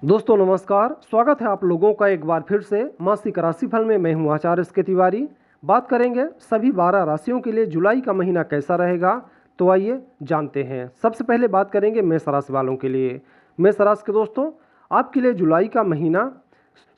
दोस्तों नमस्कार। स्वागत है आप लोगों का एक बार फिर से मासिक राशिफल में। मैं हूं आचार्य एस के तिवारी। बात करेंगे सभी 12 राशियों के लिए जुलाई का महीना कैसा रहेगा। तो आइए जानते हैं। सबसे पहले बात करेंगे मेष राशि वालों के लिए। मेष राशि के दोस्तों, आपके लिए जुलाई का महीना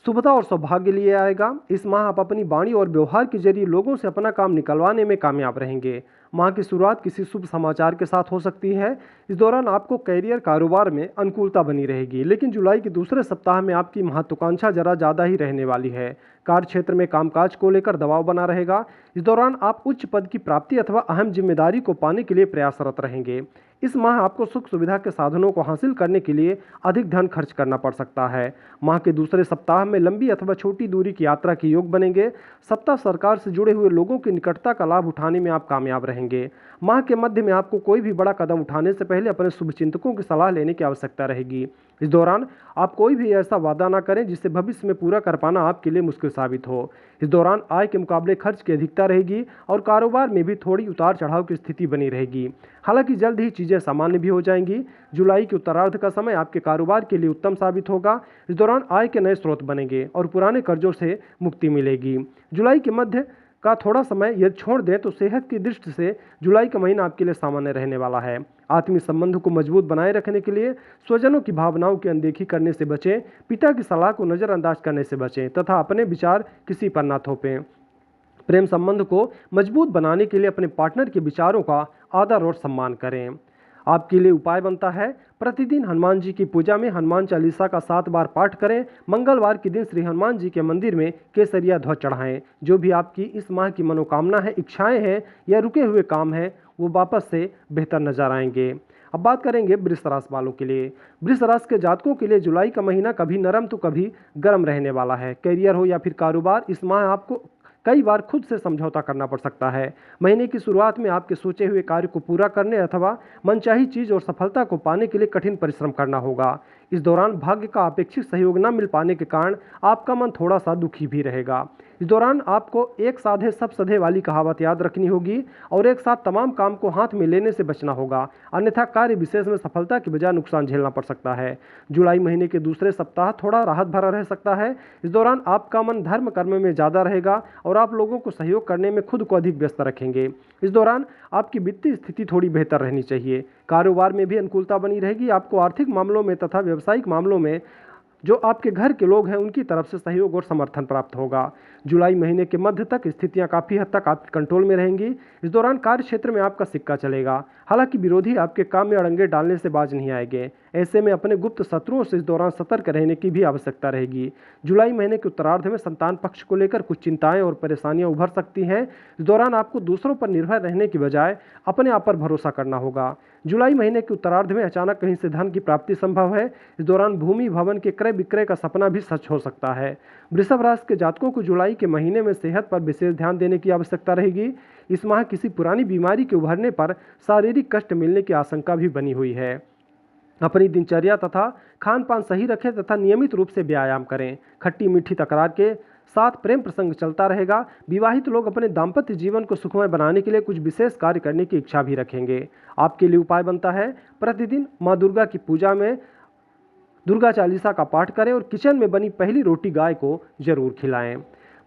शुभता और सौभाग्य लिए आएगा। इस माह आप अपनी वाणी और व्यवहार के जरिए लोगों से अपना काम निकलवाने में कामयाब रहेंगे। माह की शुरुआत किसी शुभ समाचार के साथ हो सकती है। इस दौरान आपको कैरियर कारोबार में अनुकूलता बनी रहेगी, लेकिन जुलाई के दूसरे सप्ताह में आपकी महत्वाकांक्षा जरा ज़्यादा ही रहने वाली है। कार्य क्षेत्र में कामकाज को लेकर दबाव बना रहेगा। इस दौरान आप उच्च पद की प्राप्ति अथवा अहम जिम्मेदारी को पाने के लिए प्रयासरत रहेंगे। इस माह आपको सुख सुविधा के साधनों को हासिल करने के लिए अधिक धन खर्च करना पड़ सकता है। माह के दूसरे सप्ताह में लंबी अथवा छोटी दूरी की यात्रा के योग बनेंगे। सत्ता सरकार से जुड़े हुए लोगों की निकटता का लाभ उठाने में आप कामयाब रहेंगे। माह के मध्य में आपको कोई भी बड़ा कदम उठाने से पहले अपने शुभचिंतकों की सलाह लेने की आवश्यकता रहेगी। इस दौरान आप कोई भी ऐसा वादा ना करें जिसे भविष्य में पूरा कर पाना आपके लिए मुश्किल साबित हो। इस दौरान आय के मुकाबले खर्च की अधिकता रहेगी और कारोबार में भी थोड़ी उतार चढ़ाव की स्थिति बनी रहेगी। हालांकि जल्द ही चीज़ें सामान्य भी हो जाएंगी। जुलाई के उत्तरार्ध का समय आपके कारोबार के लिए उत्तम साबित होगा। इस दौरान आय के नए स्रोत बनेंगे और पुराने कर्जों से मुक्ति मिलेगी। जुलाई के मध्य का थोड़ा समय यदि छोड़ दें तो सेहत की दृष्टि से जुलाई का महीना आपके लिए सामान्य रहने वाला है। आत्मीय संबंध को मजबूत बनाए रखने के लिए स्वजनों की भावनाओं की अनदेखी करने से बचें, पिता की सलाह को नज़रअंदाज करने से बचें तथा अपने विचार किसी पर ना थोपें। प्रेम संबंध को मजबूत बनाने के लिए अपने पार्टनर के विचारों का आदर और सम्मान करें। आपके लिए उपाय बनता है प्रतिदिन हनुमान जी की पूजा में हनुमान चालीसा का 7 बार पाठ करें। मंगलवार के दिन श्री हनुमान जी के मंदिर में केसरिया ध्वज चढ़ाएं। जो भी आपकी इस माह की मनोकामना है, इच्छाएं हैं या रुके हुए काम हैं, वो वापस से बेहतर नजर आएंगे। अब बात करेंगे वृष राशि वालों के लिए। वृष राशि के जातकों के लिए जुलाई का महीना कभी नरम तो कभी गर्म रहने वाला है। कैरियर हो या फिर कारोबार, इस माह आपको कई बार खुद से समझौता करना पड़ सकता है। महीने की शुरुआत में आपके सोचे हुए कार्य को पूरा करने अथवा मनचाही चीज और सफलता को पाने के लिए कठिन परिश्रम करना होगा। इस दौरान भाग्य का अपेक्षित सहयोग न मिल पाने के कारण आपका मन थोड़ा सा दुखी भी रहेगा। इस दौरान आपको एक साधे सब सधे वाली कहावत याद रखनी होगी और एक साथ तमाम काम को हाथ में लेने से बचना होगा, अन्यथा कार्य विशेष में सफलता की बजाय नुकसान झेलना पड़ सकता है। जुलाई महीने के दूसरे सप्ताह थोड़ा राहत भरा रह सकता है। इस दौरान आपका मन धर्म कर्म में ज़्यादा रहेगा और आप लोगों को सहयोग करने में खुद को अधिक व्यस्त रखेंगे। इस दौरान आपकी वित्तीय स्थिति थोड़ी बेहतर रहनी चाहिए। कारोबार में भी अनुकूलता बनी रहेगी। आपको आर्थिक मामलों में तथा व्यावसायिक मामलों में जो आपके घर के लोग हैं उनकी तरफ से सहयोग और समर्थन प्राप्त होगा। जुलाई महीने के मध्य तक स्थितियां काफ़ी हद तक आपके कंट्रोल में रहेंगी। इस दौरान कार्य क्षेत्र में आपका सिक्का चलेगा। हालांकि विरोधी आपके काम में अड़ंगे डालने से बाज नहीं आएंगे। ऐसे में अपने गुप्त शत्रुओं से इस दौरान सतर्क रहने की भी आवश्यकता रहेगी। जुलाई महीने के उत्तरार्ध में संतान पक्ष को लेकर कुछ चिंताएं और परेशानियां उभर सकती हैं। इस दौरान आपको दूसरों पर निर्भर रहने की बजाय अपने आप पर भरोसा करना होगा। जुलाई महीने के उत्तरार्ध में अचानक कहीं से धन की प्राप्ति संभव है। इस दौरान भूमि भवन के क्रय विक्रय का सपना भी सच हो सकता है। वृषभ राशि के जातकों को जुलाई के महीने में सेहत पर विशेष ध्यान देने की आवश्यकता रहेगी। इस माह किसी पुरानी बीमारी के उभरने पर शारीरिक कष्ट मिलने की आशंका भी बनी हुई है। अपनी दिनचर्या तथा खान पान सही रखें तथा नियमित रूप से व्यायाम करें। खट्टी मीठी तकरार के साथ प्रेम प्रसंग चलता रहेगा। विवाहित लोग अपने दाम्पत्य जीवन को सुखमय बनाने के लिए कुछ विशेष कार्य करने की इच्छा भी रखेंगे। आपके लिए उपाय बनता है प्रतिदिन माँ दुर्गा की पूजा में दुर्गा चालीसा का पाठ करें और किचन में बनी पहली रोटी गाय को जरूर खिलाएं।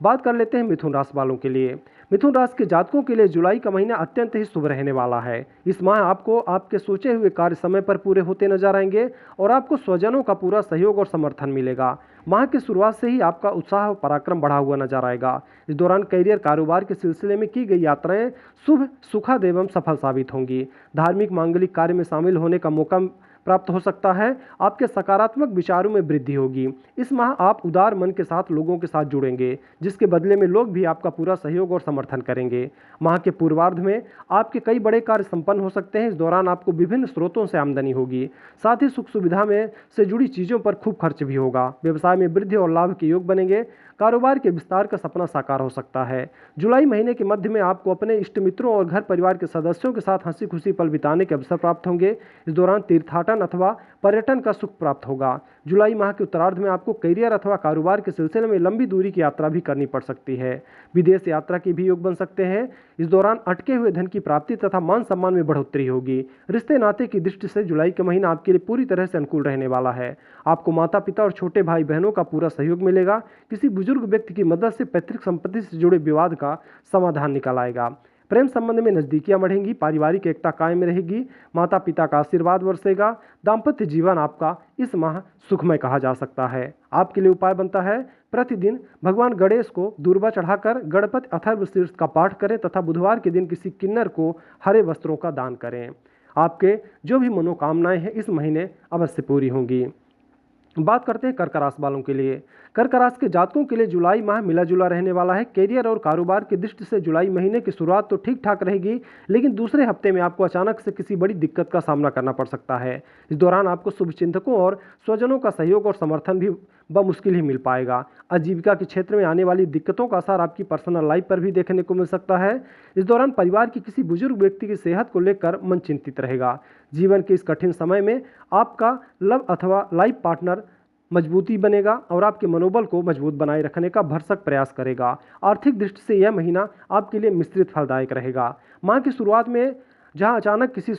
बात कर लेते हैं मिथुन राशि वालों के लिए। मिथुन राशि के जातकों के लिए जुलाई का महीना अत्यंत ही शुभ रहने वाला है। इस माह आपको आपके सोचे हुए कार्य समय पर पूरे होते नजर आएंगे और आपको स्वजनों का पूरा सहयोग और समर्थन मिलेगा। माह की शुरुआत से ही आपका उत्साह और पराक्रम बढ़ा हुआ नजर आएगा। इस दौरान कैरियर कारोबार के सिलसिले में की गई यात्राएं शुभ सुखद एवं सफल साबित होंगी। धार्मिक मांगलिक कार्य में शामिल होने का मौका प्राप्त हो सकता है। आपके सकारात्मक विचारों में वृद्धि होगी। इस माह आप उदार मन के साथ लोगों के साथ जुड़ेंगे, जिसके बदले में लोग भी आपका पूरा सहयोग और समर्थन करेंगे। माह के पूर्वार्ध में आपके कई बड़े कार्य संपन्न हो सकते हैं। इस दौरान आपको विभिन्न स्रोतों से आमदनी होगी। साथ ही सुख सुविधा में से जुड़ी चीज़ों पर खूब खर्च भी होगा। व्यवसाय में वृद्धि और लाभ के योग बनेंगे। कारोबार के विस्तार का सपना साकार हो सकता है। जुलाई महीने के मध्य में आपको अपने इष्ट मित्रों और घर परिवार के सदस्यों के साथ हंसी खुशी पल बिताने के अवसर प्राप्त होंगे। इस दौरान तीर्थाटन पर्यटन अथवा पर्यटन का सुख प्राप्त होगा। जुलाई माह के उत्तरार्ध में आपको करियर अथवा कारोबार के सिलसिले में लंबी दूरी की यात्रा भी करनी पड़ सकती है। विदेश यात्रा के भी योग बन सकते हैं। इस दौरान अटके हुए धन की प्राप्ति तथा मान सम्मान में बढ़ोतरी होगी। रिश्ते नाते की दृष्टि से जुलाई का महीना आपके लिए पूरी तरह से अनुकूल रहने वाला है। आपको माता पिता और छोटे भाई बहनों का पूरा सहयोग मिलेगा। किसी बुजुर्ग व्यक्ति की मदद से पैतृक संपत्ति से जुड़े विवाद का समाधान निकल आएगा। प्रेम संबंध में नजदीकियां बढ़ेंगी। पारिवारिक एकता कायम रहेगी। माता पिता का आशीर्वाद बरसेगा। दाम्पत्य जीवन आपका इस माह सुखमय कहा जा सकता है। आपके लिए उपाय बनता है, प्रतिदिन भगवान गणेश को दूर्वा चढ़ाकर गणपति अथर्वशीर्ष का पाठ करें तथा बुधवार के दिन किसी किन्नर को हरे वस्त्रों का दान करें। आपके जो भी मनोकामनाएं हैं इस महीने अवश्य पूरी होंगी। बात करते हैं कर्क राशि वालों के लिए। कर्क राशि के जातकों के लिए जुलाई माह मिला जुला रहने वाला है। कैरियर और कारोबार की दृष्टि से जुलाई महीने की शुरुआत तो ठीक ठाक रहेगी, लेकिन दूसरे हफ्ते में आपको अचानक से किसी बड़ी दिक्कत का सामना करना पड़ सकता है। इस दौरान आपको शुभचिंतकों और स्वजनों का सहयोग और समर्थन भी बमुश्किल ही मिल पाएगा। आजीविका के क्षेत्र में आने वाली दिक्कतों का असर आपकी पर्सनल लाइफ पर भी देखने को मिल सकता है। इस दौरान परिवार की किसी बुजुर्ग व्यक्ति की सेहत को लेकर मन चिंतित रहेगा। जीवन के इस कठिन समय में आपका लव अथवा लाइफ पार्टनर मजबूती बनेगा और आपके मनोबल को मजबूत बनाए रखने का भरसक प्रयास करेगा। आर्थिक दृष्टि से यह महीना आपके लिए मिश्रित फलदायक रहेगा। माह की शुरुआत में जहां अचानक किसी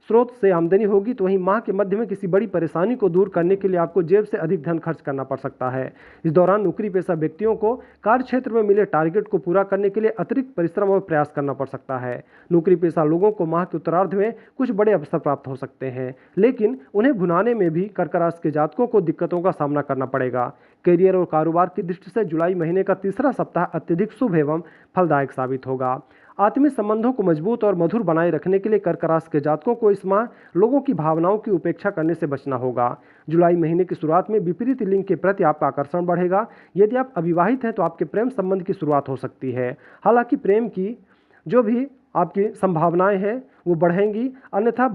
स्रोत से आमदनी होगी, तो वहीं माह के मध्य में किसी बड़ी परेशानी को दूर करने के लिए आपको जेब से अधिक धन खर्च करना पड़ सकता है। इस दौरान नौकरी पेशा व्यक्तियों को कार्य क्षेत्र में मिले टारगेट को पूरा करने के लिए अतिरिक्त परिश्रम और प्रयास करना पड़ सकता है। नौकरी पेशा लोगों को माह के उत्तरार्ध में कुछ बड़े अवसर प्राप्त हो सकते हैं, लेकिन उन्हें भुनाने में भी कर्क राशि के जातकों को दिक्कतों का सामना करना पड़ेगा। करियर और कारोबार की दृष्टि से जुलाई महीने का तीसरा सप्ताह अत्यधिक शुभ एवं फलदायक साबित होगा। आत्मीय संबंधों को मजबूत और मधुर बनाए रखने के लिए कर्क राशि के जातकों को इस माह लोगों की भावनाओं की उपेक्षा करने से बचना होगा। जुलाई महीने की शुरुआत में विपरीत लिंग के प्रति आपका आकर्षण बढ़ेगा। यदि आप अविवाहित हैं तो आपके प्रेम संबंध की शुरुआत हो सकती है। हालांकि प्रेम की जो भी आपकी संभावनाएं हैं वो बढ़ेंगी, अन्यथा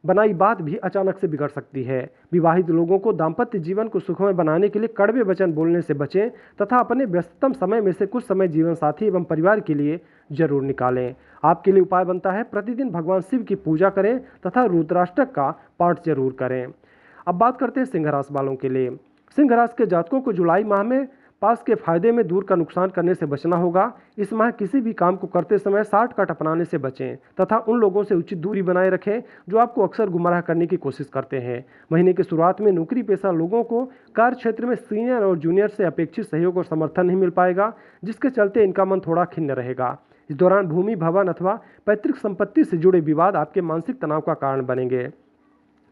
बनाई बात भी अचानक से बिगड़ सकती है। विवाहित लोगों को दाम्पत्य जीवन को सुखमय बनाने के लिए कड़वे वचन बोलने से बचें तथा अपने व्यस्ततम समय में से कुछ समय जीवन साथी एवं परिवार के लिए जरूर निकालें। आपके लिए उपाय बनता है, प्रतिदिन भगवान शिव की पूजा करें तथा रुद्राष्टक का पाठ जरूर करें। अब बात करते हैं सिंह राशि वालों के लिए। सिंह राशि के जातकों को जुलाई माह में पास के फायदे में दूर का नुकसान करने से बचना होगा। इस माह किसी भी काम को करते समय शॉर्टकट अपनाने से बचें तथा उन लोगों से उचित दूरी बनाए रखें जो आपको अक्सर गुमराह करने की कोशिश करते हैं। महीने की शुरुआत में नौकरी पेशा लोगों को कार्य क्षेत्र में सीनियर और जूनियर से अपेक्षित सहयोग और समर्थन नहीं मिल पाएगा, जिसके चलते इनका मन थोड़ा खिन्न रहेगा। इस दौरान भूमि, भवन अथवा पैतृक संपत्ति से जुड़े विवाद आपके मानसिक तनाव का कारण बनेंगे।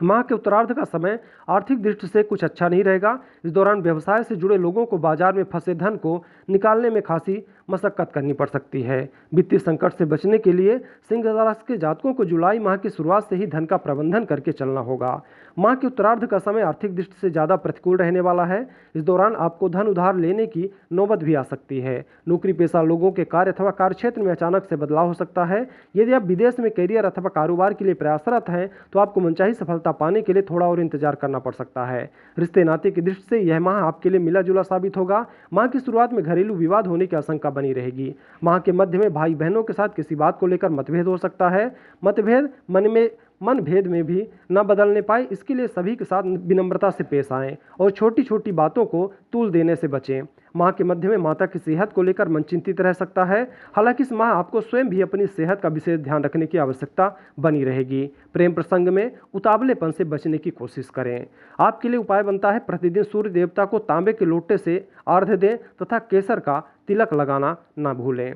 माह के उत्तरार्ध का समय आर्थिक दृष्टि से कुछ अच्छा नहीं रहेगा। इस दौरान व्यवसाय से जुड़े लोगों को बाजार में फंसे धन को निकालने में खासी मशक्कत करनी पड़ सकती है। वित्तीय संकट से बचने के लिए सिंह राशि के जातकों को जुलाई माह की शुरुआत से ही धन का प्रबंधन करके चलना होगा। माह के उत्तरार्ध का समय आर्थिक दृष्टि से ज़्यादा प्रतिकूल रहने वाला है। इस दौरान आपको धन उधार लेने की नौबत भी आ सकती है। नौकरी पेशा लोगों के कार्य अथवा कार्य क्षेत्र में अचानक से बदलाव हो सकता है। यदि आप विदेश में करियर अथवा कारोबार के लिए प्रयासरत हैं तो आपको मनचाही सफलता पाने के लिए थोड़ा और इंतजार करना पड़ सकता है। रिश्ते नाते की दृष्टि से यह माह आपके लिए मिला जुला साबित होगा। माह की शुरुआत में घरेलू विवाद होने की आशंका बनी रहेगी। माह के मध्य में भाई बहनों के साथ किसी बात को लेकर मतभेद हो सकता है। मतभेद मन भेद में भी न बदलने पाए, इसके लिए सभी के साथ विनम्रता से पेश आएं और छोटी छोटी बातों को तूल देने से बचें। माह के मध्य में माता की सेहत को लेकर मन चिंतित रह सकता है। हालांकि इस माह आपको स्वयं भी अपनी सेहत का विशेष ध्यान रखने की आवश्यकता बनी रहेगी। प्रेम प्रसंग में उतावलेपन से बचने की कोशिश करें। आपके लिए उपाय बनता है, प्रतिदिन सूर्य देवता को तांबे के लोटे से अर्घ्य दें तथा केसर का तिलक लगाना न भूलें।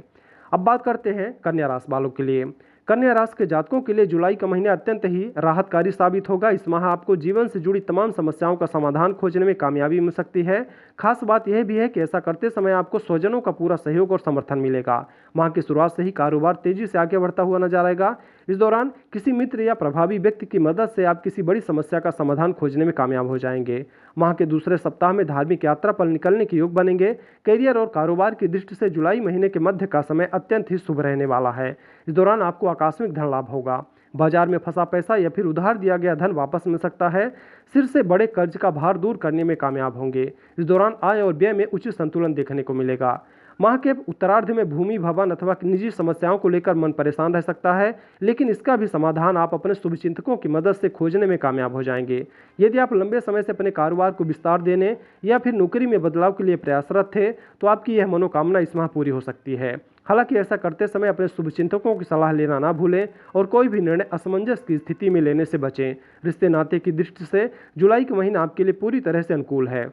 अब बात करते हैं कन्या राशि वालों के लिए। कन्या राशि के जातकों के लिए जुलाई का महीना अत्यंत ही राहतकारी साबित होगा। इस माह आपको जीवन से जुड़ी तमाम समस्याओं का समाधान खोजने में कामयाबी मिल सकती है। खास बात यह भी है कि ऐसा करते समय आपको स्वजनों का पूरा सहयोग और समर्थन मिलेगा। माह की शुरुआत से ही कारोबार तेजी से आगे बढ़ता हुआ नजर आएगा। इस दौरान किसी मित्र या प्रभावी व्यक्ति की मदद से आप किसी बड़ी समस्या का समाधान खोजने में कामयाब हो जाएंगे। माह के दूसरे सप्ताह में धार्मिक यात्रा पर निकलने के योग बनेंगे। करियर और कारोबार की दृष्टि से जुलाई महीने के मध्य का समय अत्यंत ही शुभ रहने वाला है। इस दौरान आपको आकस्मिक धन लाभ होगा। बाजार में फंसा पैसा या फिर उधार दिया गया धन वापस मिल सकता है। सिर से बड़े कर्ज का भार दूर करने में कामयाब होंगे। इस दौरान आय और व्यय में उचित संतुलन देखने को मिलेगा। माह के उत्तरार्ध में भूमि, भवन अथवा निजी समस्याओं को लेकर मन परेशान रह सकता है, लेकिन इसका भी समाधान आप अपने शुभचिंतकों की मदद से खोजने में कामयाब हो जाएंगे। यदि आप लंबे समय से अपने कारोबार को विस्तार देने या फिर नौकरी में बदलाव के लिए प्रयासरत थे, तो आपकी यह मनोकामना इस माह पूरी हो सकती है। हालांकि ऐसा करते समय अपने शुभचिंतकों की सलाह लेना ना भूलें और कोई भी निर्णय असमंजस की स्थिति में लेने से बचें। रिश्ते नाते की दृष्टि से जुलाई का महीना आपके लिए पूरी तरह से अनुकूल है।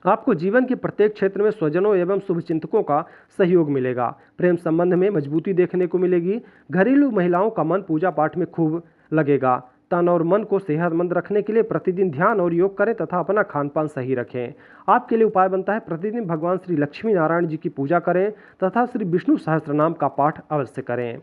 आपको जीवन के प्रत्येक क्षेत्र में स्वजनों एवं शुभचिंतकों का सहयोग मिलेगा। प्रेम संबंध में मजबूती देखने को मिलेगी। घरेलू महिलाओं का मन पूजा पाठ में खूब लगेगा। तन और मन को सेहतमंद रखने के लिए प्रतिदिन ध्यान और योग करें तथा अपना खान पान सही रखें। आपके लिए उपाय बनता है प्रतिदिन भगवान श्री लक्ष्मी नारायण जी की पूजा करें तथा श्री विष्णु सहस्त्रनाम का पाठ अवश्य करें।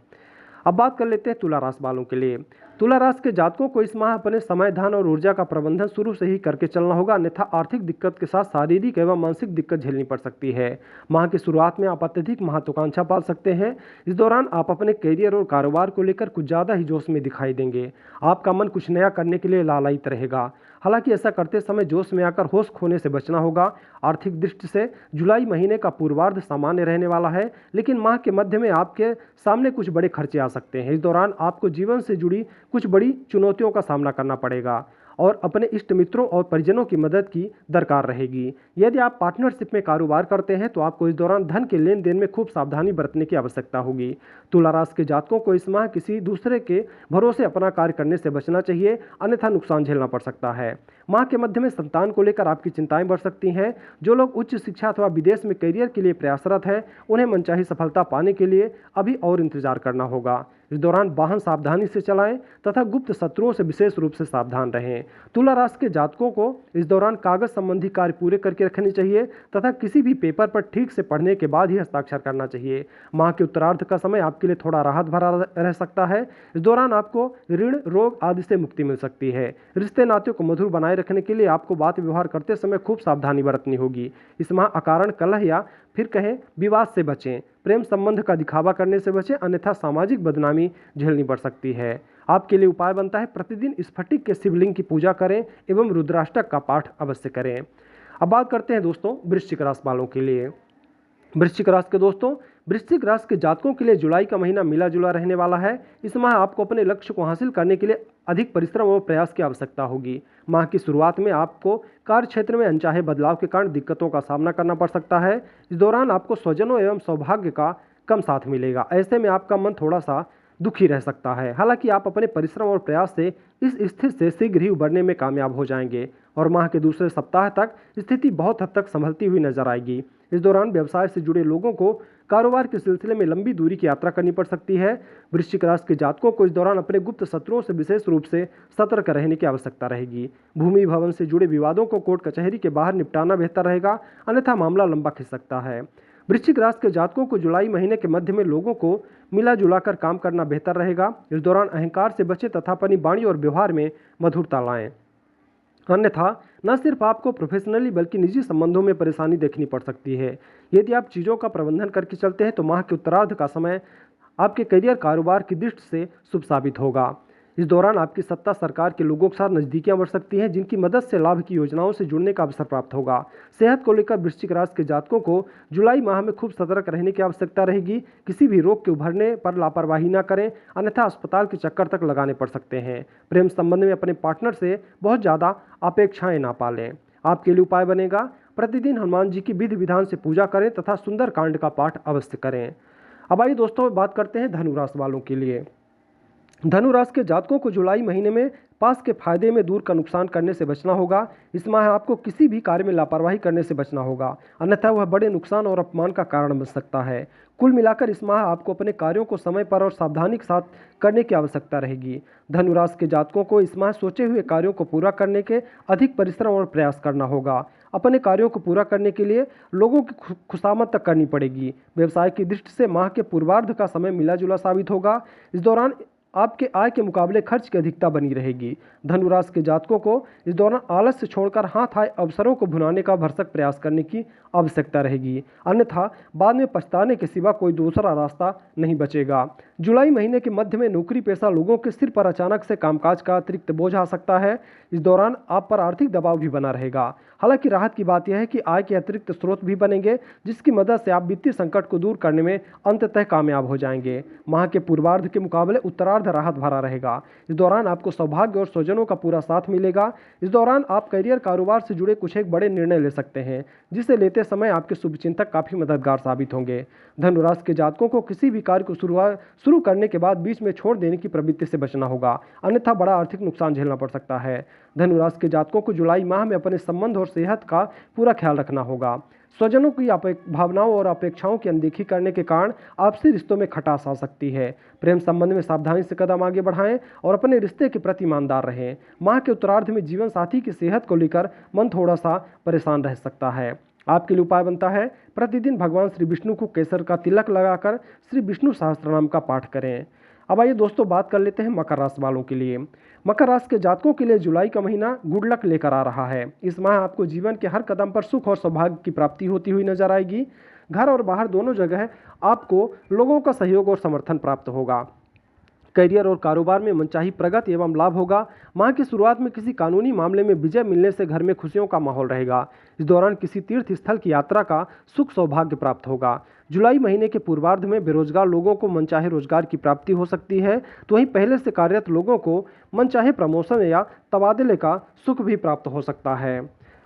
अब बात कर लेते हैं तुला राशि वालों के लिए। तुला राशि के जातकों को इस माह अपने समय, धन और ऊर्जा का प्रबंधन शुरू से ही करके चलना होगा, अन्यथा आर्थिक दिक्कत के साथ शारीरिक एवं मानसिक दिक्कत झेलनी पड़ सकती है। माह की शुरुआत में आप अत्यधिक महत्वाकांक्षा पाल सकते हैं। इस दौरान आप अपने कैरियर और कारोबार को लेकर कुछ ज़्यादा ही जोश में दिखाई देंगे। आपका मन कुछ नया करने के लिए लालायित रहेगा। हालांकि ऐसा करते समय जोश में आकर होश खोने से बचना होगा। आर्थिक दृष्टि से जुलाई महीने का पूर्वार्ध सामान्य रहने वाला है, लेकिन माह के मध्य में आपके सामने कुछ बड़े खर्चे आ सकते हैं। इस दौरान आपको जीवन से जुड़ी कुछ बड़ी चुनौतियों का सामना करना पड़ेगा और अपने इष्ट मित्रों और परिजनों की मदद की दरकार रहेगी। यदि आप पार्टनरशिप में कारोबार करते हैं तो आपको इस दौरान धन के लेन देन में खूब सावधानी बरतने की आवश्यकता होगी। तुला राशि के जातकों को इस माह किसी दूसरे के भरोसे अपना कार्य करने से बचना चाहिए, अन्यथा नुकसान झेलना पड़ सकता है। माह के मध्य में संतान को लेकर आपकी चिंताएं बढ़ सकती हैं। जो लोग उच्च शिक्षा अथवा विदेश में करियर के लिए प्रयासरत हैं, उन्हें मनचाही सफलता पाने के लिए अभी और इंतजार करना होगा। इस दौरान वाहन सावधानी से चलाएं तथा गुप्त शत्रुओं से विशेष रूप से सावधान रहें। तुला राशि के जातकों को इस दौरान कागज संबंधी कार्य पूरे करके रखने चाहिए तथा किसी भी पेपर पर ठीक से पढ़ने के बाद ही हस्ताक्षर करना चाहिए। माह के उत्तरार्ध का समय आपके लिए थोड़ा राहत भरा रह सकता है। इस दौरान आपको ऋण, रोग आदि से मुक्ति मिल सकती है। रिश्ते नाते को मधुर बनाए रखने के लिए आपको बात व्यवहार करते समय खूब सावधानी बरतनी होगी। इस माह अकारण कलह या फिर कहें विवाद से बचें। प्रेम संबंध का दिखावा करने से बचें, अन्यथा सामाजिक बदनामी झेलनी पड़ सकती है। आपके लिए उपाय बनता है प्रतिदिन स्फटिक के शिवलिंग की पूजा करें एवं रुद्राष्टक का पाठ अवश्य करें। अब बात करते हैं दोस्तों वृश्चिक राशि वालों के लिए। वृश्चिक राशि के दोस्तों, वृश्चिक राशि के जातकों के लिए जुलाई का महीना मिला जुला रहने वाला है। इस माह आपको अपने लक्ष्य को हासिल करने के लिए अधिक परिश्रम और प्रयास की आवश्यकता होगी। माह की शुरुआत में आपको कार्य क्षेत्र में अनचाहे बदलाव के कारण दिक्कतों का सामना करना पड़ सकता है। इस दौरान आपको स्वजनों एवं सौभाग्य का कम साथ मिलेगा। ऐसे में आपका मन थोड़ा सा दुखी रह सकता है। हालांकि आप अपने परिश्रम और प्रयास से इस स्थिति से शीघ्र ही उबरने में कामयाब हो जाएंगे और माह के दूसरे सप्ताह तक स्थिति बहुत हद तक संभलती हुई नजर आएगी। इस दौरान व्यवसाय से जुड़े लोगों को कारोबार के सिलसिले में लंबी दूरी की यात्रा करनी पड़ सकती है। वृश्चिक राशि के जातकों को इस दौरान अपने गुप्त शत्रुओं से विशेष रूप से सतर्क रहने की आवश्यकता रहेगी। भूमि भवन से जुड़े विवादों को कोर्ट कचहरी के बाहर निपटाना बेहतर रहेगा, अन्यथा मामला लंबा खिंच सकता है। वृश्चिक राशि के जातकों को जुलाई महीने के मध्य में लोगों को मिला जुलाकर काम करना बेहतर रहेगा। इस दौरान अहंकार से बचें तथा अपनी वाणी और व्यवहार में मधुरता लाएं, अन्यथा न सिर्फ आपको प्रोफेशनली बल्कि निजी संबंधों में परेशानी देखनी पड़ सकती है। यदि आप चीज़ों का प्रबंधन करके चलते हैं तो माह के उत्तरार्ध का समय आपके करियर कारोबार की दृष्टि से शुभ साबित होगा। इस दौरान आपकी सत्ता सरकार के लोगों के साथ नजदीकियां बढ़ सकती हैं, जिनकी मदद से लाभ की योजनाओं से जुड़ने का अवसर प्राप्त होगा। सेहत को लेकर वृश्चिक राशि के जातकों को जुलाई माह में खूब सतर्क रहने की आवश्यकता रहेगी। किसी भी रोग के उभरने पर लापरवाही न करें, अन्यथा अस्पताल के चक्कर तक लगाने पड़ सकते हैं। प्रेम संबंध में अपने पार्टनर से बहुत ज़्यादा अपेक्षाएं ना पालें। आपके लिए उपाय बनेगा प्रतिदिन हनुमान जी की विधि विधान से पूजा करें तथा सुंदर कांड का पाठ अवश्य करें। अब आइए दोस्तों बात करते हैं धनु राशि वालों के लिए। धनु राशि के जातकों को जुलाई महीने में पास के फायदे में दूर का नुकसान करने से बचना होगा। इस माह आपको किसी भी कार्य में लापरवाही करने से बचना होगा, अन्यथा वह बड़े नुकसान और अपमान का कारण बन सकता है। कुल मिलाकर इस माह आपको अपने कार्यों को समय पर और सावधानी के साथ करने की आवश्यकता रहेगी। धनु राशि के जातकों को इस माह सोचे हुए कार्यों को पूरा करने के अधिक परिश्रम और प्रयास करना होगा। अपने कार्यों को पूरा करने के लिए लोगों की खुशामद तक करनी पड़ेगी। व्यवसाय की दृष्टि से माह के पूर्वार्ध का समय मिला जुला साबित होगा। इस दौरान आपके आय के मुकाबले खर्च की अधिकता बनी रहेगी। धनु राशि के जातकों को इस दौरान आलस्य छोड़कर हाथ आए अवसरों को भुनाने का भरसक प्रयास करने की आवश्यकता रहेगी, अन्यथा बाद में पछताने के सिवा कोई दूसरा रास्ता नहीं बचेगा। जुलाई महीने के मध्य में नौकरी पेशा लोगों के सिर पर अचानक से कामकाज का अतिरिक्त बोझ आ सकता है। इस दौरान आप पर आर्थिक दबाव भी बना रहेगा। हालांकि राहत की बात यह है कि आय के अतिरिक्त स्रोत भी बनेंगे, जिसकी मदद से आप वित्तीय संकट को दूर करने में अंततः कामयाब हो जाएंगे। माह के पूर्वार्ध के मुकाबले उत्तरार्ध राहत भरा रहेगा। इस दौरान आपको सौभाग्य और स्वजनों का पूरा साथ मिलेगा। इस दौरान आप करियर कारोबार से जुड़े कुछ एक बड़े निर्णय ले सकते हैं, जिसे लेते समय आपके शुभचिंतक काफी मददगार साबित होंगे। धनु राशि के जातकों को किसी भी कार्य को शुरू करने के बाद बीच में छोड़ देने की प्रवृत्ति से बचना होगा, अन्यथा बड़ा आर्थिक नुकसान झेलना पड़ सकता है। धनु राशि के जातकों को जुलाई माह में अपने संबंध और सेहत का पूरा ख्याल रखना होगा। स्वजनों की भावनाओं और अपेक्षाओं की अनदेखी करने के कारण आपसी रिश्तों में खटास आ सकती है। प्रेम संबंध में सावधानी से कदम आगे बढ़ाएं और अपने रिश्ते के प्रति ईमानदार रहें। माह के उत्तरार्ध में जीवन साथी की सेहत को लेकर मन थोड़ा सा परेशान रह सकता है। आपके लिए उपाय बनता है प्रतिदिन भगवान श्री विष्णु को केसर का तिलक लगाकर श्री विष्णु सहस्त्रनाम का पाठ करें। अब आइए दोस्तों बात कर लेते हैं मकर राशि वालों के लिए। मकर राशि के जातकों के लिए जुलाई का महीना गुड लक लेकर आ रहा है। इस माह आपको जीवन के हर कदम पर सुख और सौभाग्य की प्राप्ति होती हुई नजर आएगी। घर और बाहर दोनों जगह आपको लोगों का सहयोग और समर्थन प्राप्त होगा। करियर और कारोबार में मनचाही प्रगति एवं लाभ होगा। माह की शुरुआत में किसी कानूनी मामले में विजय मिलने से घर में खुशियों का माहौल रहेगा। इस दौरान किसी तीर्थ स्थल की यात्रा का सुख सौभाग्य प्राप्त होगा। जुलाई महीने के पूर्वार्ध में बेरोजगार लोगों को मनचाहे रोजगार की प्राप्ति हो सकती है, तो वहीं पहले से कार्यरत लोगों को मनचाहे प्रमोशन या तबादले का सुख भी प्राप्त हो सकता है।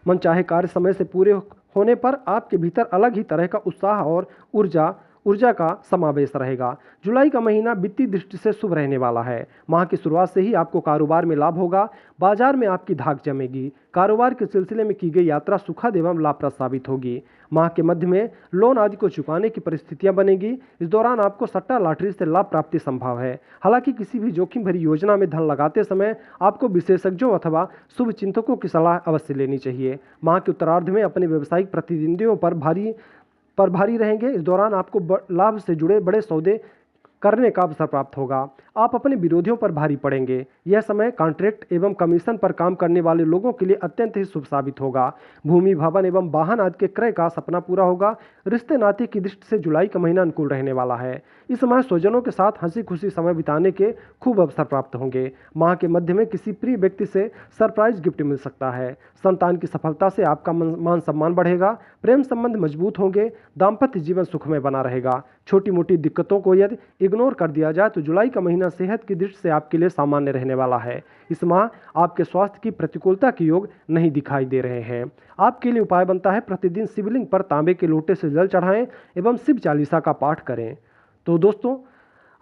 मनचाहे कार्य समय से पूरे होने पर आपके भीतर अलग ही तरह का उत्साह और ऊर्जा का समावेश रहेगा। जुलाई का महीना वित्तीय दृष्टि से शुभ रहने वाला है। माह की शुरुआत से ही आपको कारोबार में लाभ होगा। बाजार में आपकी धाक जमेगी। कारोबार के सिलसिले में की गई यात्रा सुखद एवं लाभप्रद साबित होगी। माह के मध्य में लोन आदि को चुकाने की परिस्थितियां बनेगी। इस दौरान आपको सट्टा लॉटरी से लाभ प्राप्ति संभव है। हालांकि किसी भी जोखिम भरी योजना में धन लगाते समय आपको विशेषज्ञों अथवा शुभ चिंतकों की सलाह अवश्य लेनी चाहिए। माह के उत्तरार्ध में अपने व्यावसायिक प्रतिद्वंदियों पर भारी रहेंगे। इस दौरान आपको लाभ से जुड़े बड़े सौदे करने का अवसर प्राप्त होगा। आप अपने विरोधियों पर भारी पड़ेंगे। यह समय कॉन्ट्रैक्ट एवं कमीशन पर काम करने वाले लोगों के लिए अत्यंत ही शुभ साबित होगा। भूमि भवन एवं वाहन आदि के क्रय का सपना पूरा होगा। रिश्ते नाते की दृष्टि से जुलाई का महीना अनुकूल रहने वाला है। इस समय स्वजनों के साथ हंसी खुशी समय बिताने के खूब अवसर प्राप्त होंगे। माह के मध्य में किसी प्रिय व्यक्ति से सरप्राइज गिफ्ट मिल सकता है। संतान की सफलता से आपका मान सम्मान बढ़ेगा। प्रेम संबंध मजबूत होंगे। दाम्पत्य जीवन सुखमय बना रहेगा। छोटी मोटी दिक्कतों को यदि इग्नोर कर दिया जाए तो जुलाई का महीना सेहत की दृष्टि से आपके लिए सामान्य रहने वाला है। इस माह आपके स्वास्थ्य की प्रतिकूलता के योग नहीं दिखाई दे रहे हैं। आपके लिए उपाय बनता है प्रतिदिन शिवलिंग पर तांबे के लोटे से जल चढ़ाएं एवं शिव चालीसा का पाठ करें। तो दोस्तों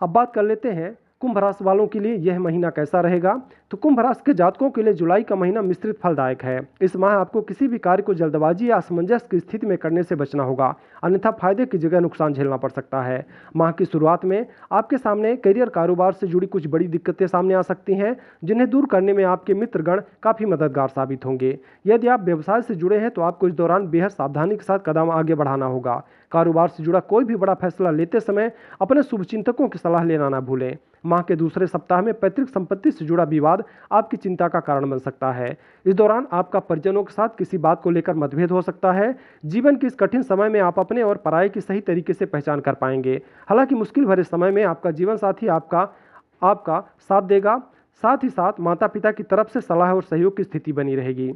अब बात कर लेते हैं कुंभ राशि वालों के लिए यह महीना कैसा रहेगा। तो कुंभ राशि के जातकों के लिए जुलाई का महीना मिश्रित फलदायक है। इस माह आपको किसी भी कार्य को जल्दबाजी या असमंजस की स्थिति में करने से बचना होगा, अन्यथा फायदे की जगह नुकसान झेलना पड़ सकता है। माह की शुरुआत में आपके सामने करियर कारोबार से जुड़ी कुछ बड़ी दिक्कतें सामने आ सकती हैं, जिन्हें दूर करने में आपके मित्रगण काफ़ी मददगार साबित होंगे। यदि आप व्यवसाय से जुड़े हैं तो आपको इस दौरान बेहद सावधानी के साथ कदम आगे बढ़ाना होगा। कारोबार से जुड़ा कोई भी बड़ा फैसला लेते समय अपने शुभचिंतकों की सलाह लेना ना भूलें। माह के दूसरे सप्ताह में पैतृक संपत्ति से जुड़ा विवाद आपकी चिंता का कारण बन सकता है। इस दौरान आपका परिजनों के साथ किसी बात को लेकर मतभेद हो सकता है। जीवन के इस कठिन समय में आप अपने और पराये की सही तरीके से पहचान कर पाएंगे। हालांकि मुश्किल भरे समय में आपका जीवन साथी आपका साथ देगा। साथ ही साथ माता पिता की तरफ से सलाह और सहयोग की स्थिति बनी रहेगी।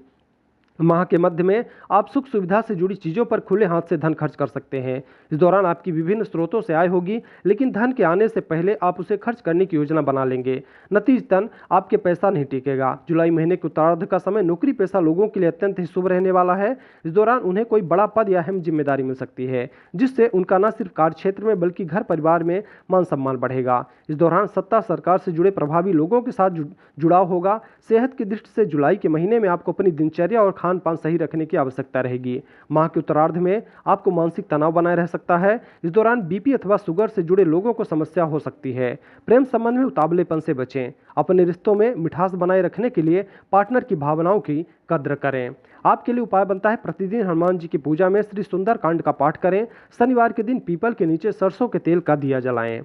माह के मध्य में आप सुख सुविधा से जुड़ी चीज़ों पर खुले हाथ से धन खर्च कर सकते हैं। इस दौरान आपकी विभिन्न स्रोतों से आय होगी, लेकिन धन के आने से पहले आप उसे खर्च करने की योजना बना लेंगे। नतीजतन आपके पैसा नहीं टिकेगा। जुलाई महीने के उत्तरार्ध का समय नौकरी पेशा लोगों के लिए अत्यंत ही शुभ रहने वाला है। इस दौरान उन्हें कोई बड़ा पद या अहम जिम्मेदारी मिल सकती है, जिससे उनका न सिर्फ कार्य क्षेत्र में बल्कि घर परिवार में मान सम्मान बढ़ेगा। इस दौरान सत्ता सरकार से जुड़े प्रभावी लोगों के साथ जुड़ाव होगा। सेहत की दृष्टि से जुलाई के महीने में आपको अपनी दिनचर्या और खान पान सही रखने की आवश्यकता रहेगी। माह के उत्तरार्ध में आपको मानसिक तनाव बनाए रह सकता है। इस दौरान बीपी अथवा शुगर से जुड़े लोगों को समस्या हो सकती है। प्रेम संबंध में उतावलेपन से बचें। अपने रिश्तों में मिठास बनाए रखने के लिए पार्टनर की भावनाओं की कद्र करें। आपके लिए उपाय बनता है प्रतिदिन हनुमान जी की पूजा में श्री सुंदर कांड का पाठ करें। शनिवार के दिन पीपल के नीचे सरसों के तेल का दिया जलाएं।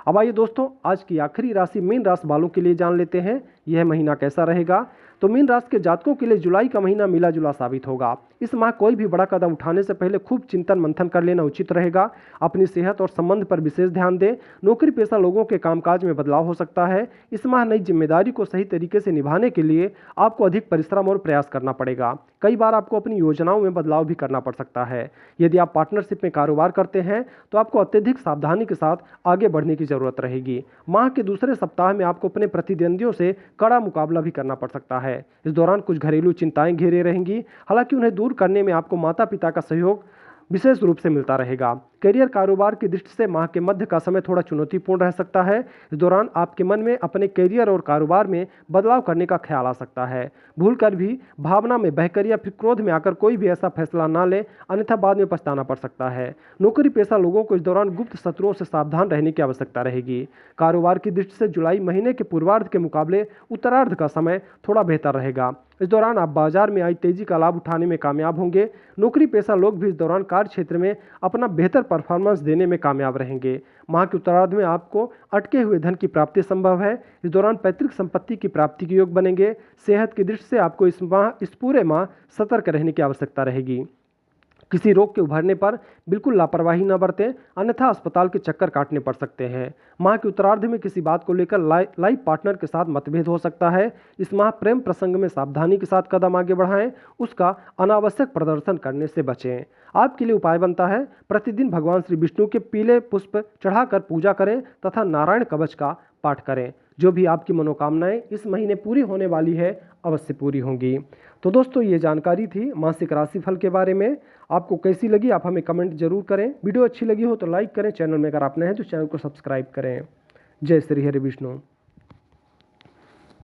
अब आइए दोस्तों, आज की आखिरी राशि मीन राशि वालों के लिए जान लेते हैं यह महीना कैसा रहेगा। तो मीन राशि के जातकों के लिए जुलाई का महीना मिला जुला साबित होगा। इस माह कोई भी बड़ा कदम उठाने से पहले खूब चिंतन मंथन कर लेना उचित रहेगा। अपनी सेहत और संबंध पर विशेष ध्यान दें। नौकरी पेशा लोगों के कामकाज में बदलाव हो सकता है। इस माह नई जिम्मेदारी को सही तरीके से निभाने के लिए आपको अधिक परिश्रम और प्रयास करना पड़ेगा। कई बार आपको अपनी योजनाओं में बदलाव भी करना पड़ सकता है। यदि आप पार्टनरशिप में कारोबार करते हैं तो आपको अत्यधिक सावधानी के साथ आगे बढ़ने की जरूरत रहेगी। माह के दूसरे सप्ताह में आपको अपने प्रतिद्वंदियों से कड़ा मुकाबला भी करना पड़ सकता है। इस दौरान कुछ घरेलू चिंताएं घेरे रहेंगी, हालांकि उन्हें दूर करने में आपको माता पिता का सहयोग विशेष रूप से मिलता रहेगा। करियर कारोबार की दृष्टि से माह के मध्य का समय थोड़ा चुनौतीपूर्ण रह सकता है। इस दौरान आपके मन में अपने करियर और कारोबार में बदलाव करने का ख्याल आ सकता है। भूलकर भी भावना में बहकर या फिर क्रोध में आकर कोई भी ऐसा फैसला ना ले, अन्यथा बाद में पछताना पड़ सकता है। नौकरी पेशा लोगों को इस दौरान गुप्त शत्रुओं से सावधान रहने की आवश्यकता रहेगी। कारोबार की दृष्टि से जुलाई महीने के पूर्वार्ध के मुकाबले उत्तरार्ध का समय थोड़ा बेहतर रहेगा। इस दौरान आप बाजार में आई तेजी का लाभ उठाने में कामयाब होंगे। नौकरी पेशा लोग भी इस दौरान कार्य क्षेत्र में अपना बेहतर परफॉर्मेंस देने में कामयाब रहेंगे। माह के उत्तरार्ध में आपको अटके हुए धन की प्राप्ति संभव है। इस दौरान पैतृक संपत्ति की प्राप्ति के योग बनेंगे। सेहत की दृष्टि से आपको इस पूरे माह सतर्क रहने की आवश्यकता रहेगी। किसी रोग के उभरने पर बिल्कुल लापरवाही न बरतें, अन्यथा अस्पताल के चक्कर काटने पड़ सकते हैं। माह के उत्तरार्ध में किसी बात को लेकर लाइफ पार्टनर के साथ मतभेद हो सकता है। इस माह प्रेम प्रसंग में सावधानी के साथ कदम आगे बढ़ाएं, उसका अनावश्यक प्रदर्शन करने से बचें। आपके लिए उपाय बनता है प्रतिदिन भगवान श्री विष्णु के पीले पुष्प चढ़ाकर पूजा करें तथा नारायण कवच का पाठ करें। जो भी आपकी मनोकामनाएं इस महीने पूरी होने वाली है अवश्य पूरी होंगी। तो दोस्तों, ये जानकारी थी मासिक राशिफल के बारे में। आपको कैसी लगी आप हमें कमेंट जरूर करें। वीडियो अच्छी लगी हो तो लाइक करें। चैनल में अगर आप नए हैं तो चैनल को सब्सक्राइब करें। जय श्री हरि विष्णु।